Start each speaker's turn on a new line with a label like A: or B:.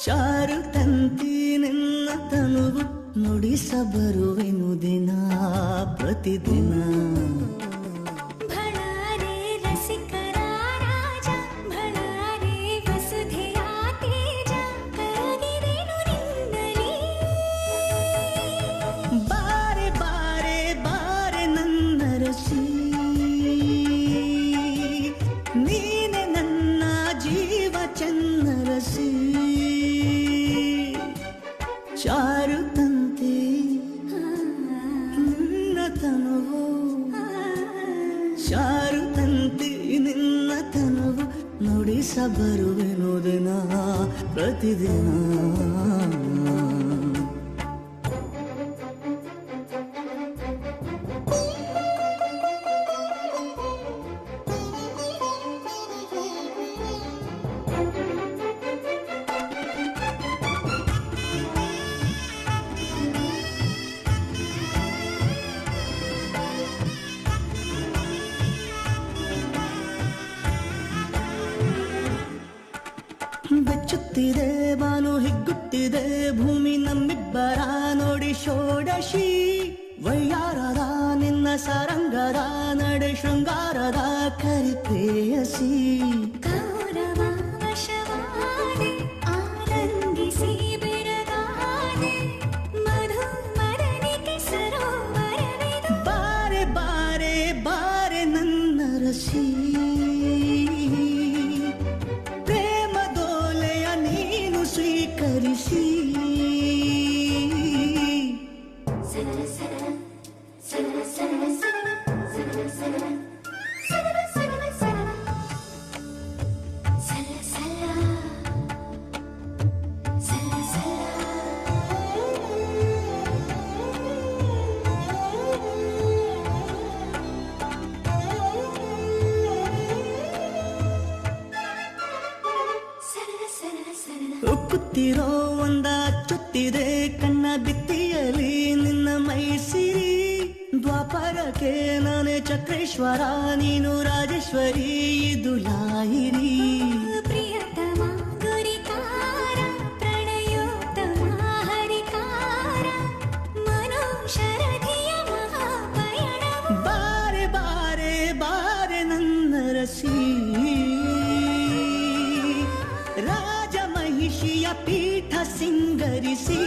A: ಚಾರುತಂತಿ ನಿನ್ನ ತನುವು ನುಡಿಸ ಬರುವೆನು ದಿನ ಪ್ರತಿದಿನ.
B: ಭಳಾರೆ ರಸಿಕರ ರಾಜ ಭಳಾರೆ ವಸುಧೆಯ ತೇಜ ಕರಗಿದೆನು ನಿನ್ನಲಿ.
A: ಬಾರೆ ಬಾರೆ ಬಾರೆ ನನ್ನ ರಸಿ, ನೀನೆ ನನ್ನ ಜೀವ ಚೆನ್ನ ರಸಿ. ಚಾರುತಂತೆ ನಿನ್ನ ತನುವು, ಚಾರುತಂತೆ ನಿನ್ನ ತನುವು ನುಡಿಸ ಬರುವೆನು ದಿನ ಪ್ರತಿದಿನ. ಬೆಚ್ಚುತ್ತಿದೆ ಬಾನು ಹಿಗ್ಗುತ್ತಿದೆ ಭೂಮಿ ನಮ್ಮಿಬ್ಬರ ನೋಡಿ ಷೋಡಶಿ. ವಯ್ಯಾರದ ನಿನ್ನ ಸರಂಗದ ನಡೆ ಶೃಂಗಾರದ ಕರಿಪ್ರೇಯಸಿ.
B: ಕೌರವ ವಶವಾದೆ ಆನಂದಿಸಿ ಬೆರಗಾದೆ ಮಧು ಮದನಿಕೆ ಸರೋವರವಿದು.
A: ಬಾರೆ ಬಾರೆ ಬಾರೆ ನನ್ನ ರಸಿ, ಪ್ರೇಮದೋಲೆಯ ನೀನು ಸ್ವೀಕರಿಸಿ.
B: ಸರಳ ಸರಳ ಸರಳ ಸರಳ ಸರಳ ಸರಳ ಸರಳ ಸರಳ ಸರಳ ಸರಳ ಸರಳ ಸರಳ ಸರಳ ಸರಳ ಸರಳ ಸರಳ.
A: ಉಕ್ಕುತ್ತಿರೋ ಒಂದ ಚುತ್ತಿದೆ ಕಣ್ಣ ಬಿತ್ತಿಯಲಿ ನಿನ್ನ ಮೈಸಿರಿ. ದ್ವಾಪರಕ್ಕೆ ನಾನೇ ಚಕ್ರೇಶ್ವರ ನೀನು ರಾಜೇಶ್ವರಿ ಇದು ಲಾಹಿರಿ.
B: ಪ್ರಿಯತಮ ಗುರಿಕಾರ ಪ್ರಣಯೋತ್ತಮ ಹರಿಕಾರ ಮನೋಶರಧಿಯ ಮಹಾಪಯಣವು.
A: ಬಾರೆ ಬಾರೆ ಬಾರೆ ನನ್ನ ರಸಿ, ರಾಜ ಮಹಿಷಿಯ ಪೀಠ ಸಿಂಗರಿಸಿ.